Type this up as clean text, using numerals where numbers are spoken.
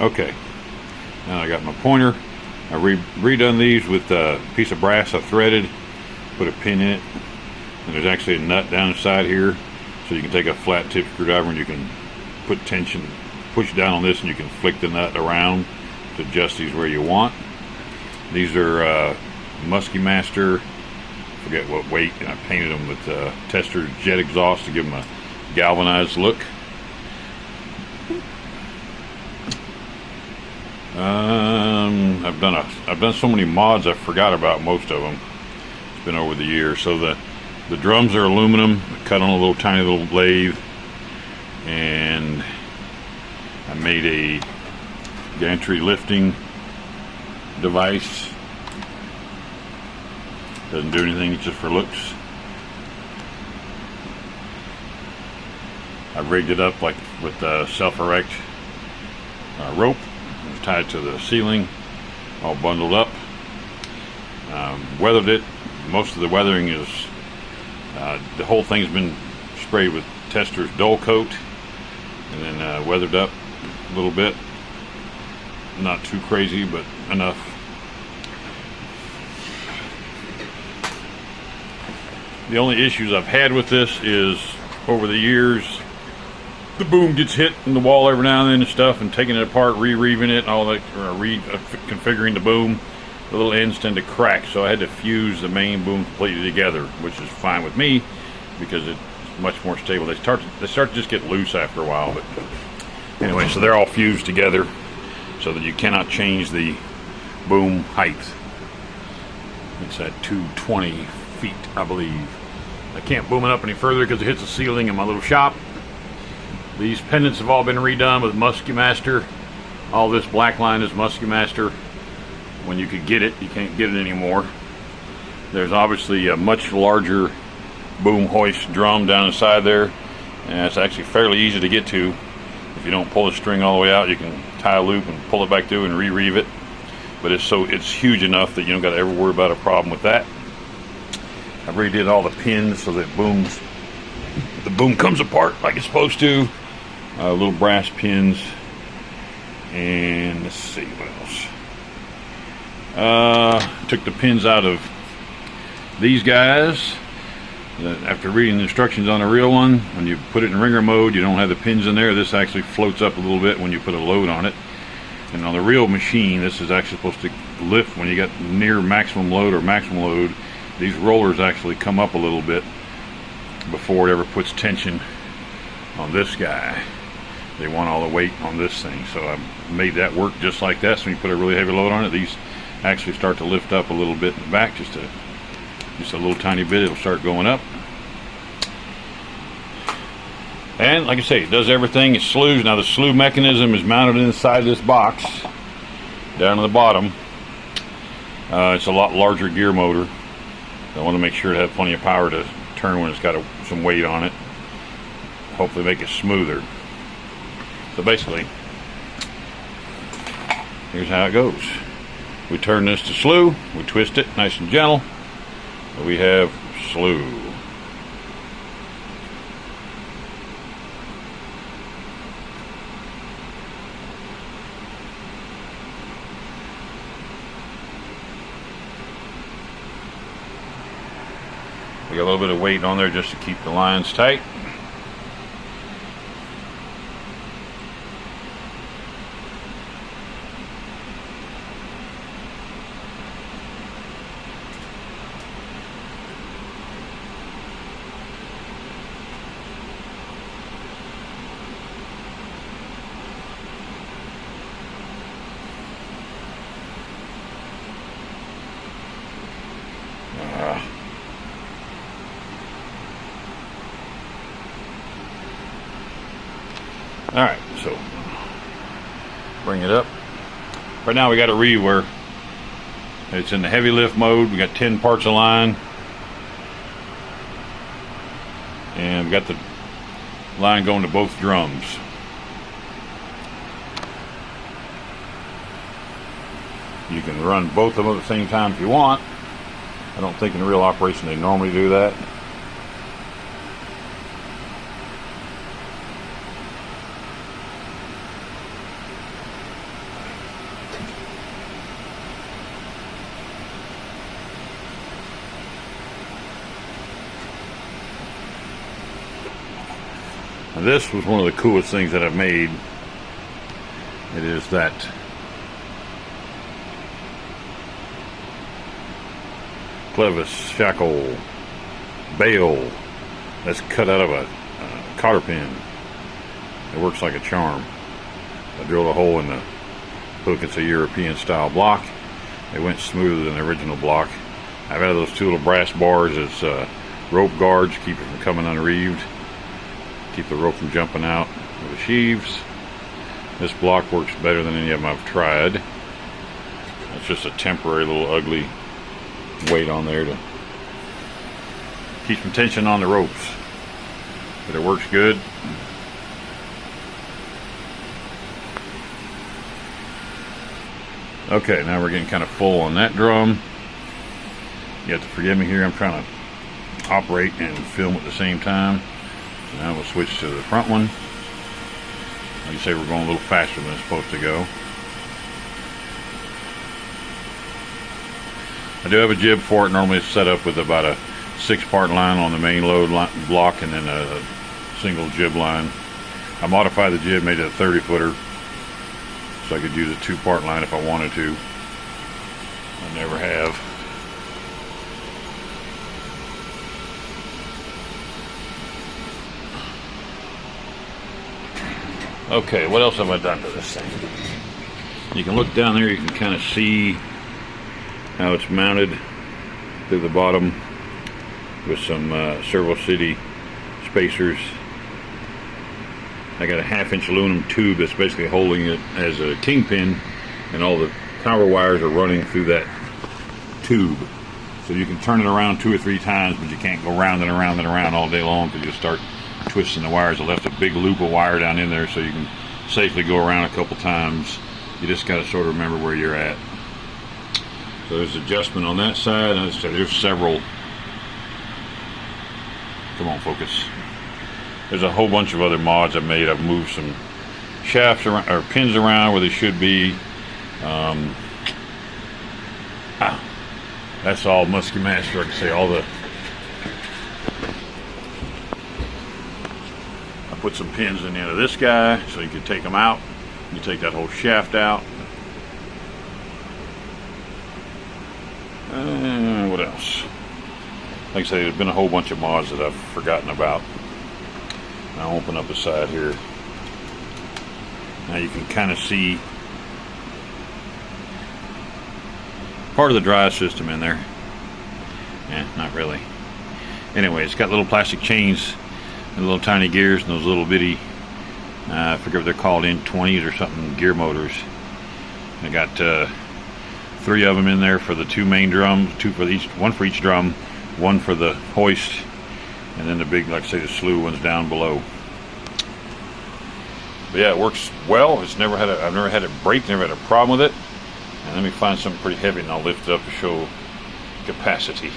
Okay, now I got my pointer. I redone these with a piece of brass I threaded, put a pin in it, and there's actually a nut down inside here, so you can take a flat tip screwdriver and you can put tension, push down on this, and you can flick the nut around to adjust these where you want. These are Muskie Master, forget what weight, and I painted them with Tester jet exhaust to give them a galvanized look. I've done so many mods I forgot about most of them. It's been over the years. So the drums are aluminum, cut on a little tiny little lathe, and I made a gantry lifting device. Doesn't do anything, it's just for looks. I rigged it up like with self-erect rope. It's tied to the ceiling, all bundled up. Weathered it. Most of the weathering is the whole thing's been sprayed with Tester's dull coat and then weathered up a little bit. Not too crazy, but enough. The only issues I've had with this is over the years the boom gets hit in the wall every now and then and stuff, and taking it apart, re-reeving it and all that, or reconfiguring the boom, the little ends tend to crack, so I had to fuse the main boom completely together, which is fine with me because it's much more stable. They start to just get loose after a while, but anyway, so they're all fused together so that you cannot change the boom height. It's at 220 feet, I believe. I can't boom it up any further because it hits the ceiling in my little shop. These pendants have all been redone with Muskie Master. All this black line is Muskie Master. When you could get it, you can't get it anymore. There's obviously a much larger boom hoist drum down inside there, and it's actually fairly easy to get to. If you don't pull the string all the way out, you can tie a loop and pull it back through and re-reeve it. But it's huge enough that you don't got to ever worry about a problem with that. I redid all the pins so that the boom comes apart like it's supposed to. Little brass pins, and let's see what else. Took the pins out of these guys. After reading the instructions on the real one, when you put it in ringer mode, you don't have the pins in there. This actually floats up a little bit when you put a load on it. And on the real machine, this is actually supposed to lift when you get near maximum load or maximum load. These rollers actually come up a little bit before it ever puts tension on this guy. They want all the weight on this thing, so I made that work just like that. So when you put a really heavy load on it, these actually start to lift up a little bit in the back, just a little tiny bit. It'll start going up. And like I say, it does everything. It slews. Now the slew mechanism is mounted inside this box down at the bottom. It's a lot larger gear motor. I want to make sure it has plenty of power to turn when it's got some weight on it. Hopefully make it smoother. So basically, here's how it goes. We turn this to slew, we twist it nice and gentle, and we have slew. We got a little bit of weight on there just to keep the lines tight. Alright, so bring it up. Right now we got a reed where it's in the heavy lift mode. We got 10 parts of line, and we got the line going to both drums. You can run both of them at the same time if you want. I don't think in real operation they normally do that. Now this was one of the coolest things that I've made. It is that clevis shackle bail that's cut out of a cotter pin. It works like a charm. I drilled a hole in the hook. It's a European style block. It went smoother than the original block. I've added those two little brass bars as rope guards, keep it from coming unreeved, keep the rope from jumping out of the sheaves. This block works better than any of them I've tried. It's just a temporary little ugly weight on there to keep some tension on the ropes, but it works good. Okay, now we're getting kind of full on that drum. You have to forgive me here, I'm trying to operate and film at the same time. So now we'll switch to the front one. Like you say, we're going a little faster than it's supposed to go. I do have a jib for it. Normally it's set up with about a 6-part line on the main load block and then a single jib line. I modified the jib, made it a 30-footer, so I could use a 2-part line if I wanted to. I never have. Okay, what else have I done to this thing? You can look down there, you can kind of see how it's mounted through the bottom with some Servo City spacers. I got a 1/2-inch aluminum tube that's basically holding it as a kingpin, and all the power wires are running through that tube. So you can turn it around 2 or 3 times, but you can't go round and around and around all day long because you start twisting the wires. I left a big loop of wire down in there so you can safely go around a couple times. You just got to sort of remember where you're at. So there's adjustment on that side. As I said, there's several. Come on, focus. There's a whole bunch of other mods I've made. I've moved some shafts around, or pins around where they should be. That's all Muskie Master. Like I say, all the. I put some pins in the end of this guy so you can take them out. You take that whole shaft out. What else? Like I say, there's been a whole bunch of mods that I've forgotten about. I'll open up the side here. Now you can kind of see part of the drive system in there. Not really. Anyway, it's got little plastic chains and little tiny gears and those little bitty, I forget what they're called, N20s or something, gear motors. I got 3 of them in there for the 2 main drums, 2 for each, 1 for each drum, 1 for the hoist, and then the big, like I say, the slew ones down below. But yeah, it works well. I've never had it break, never had a problem with it. And let me find something pretty heavy and I'll lift it up to show capacity.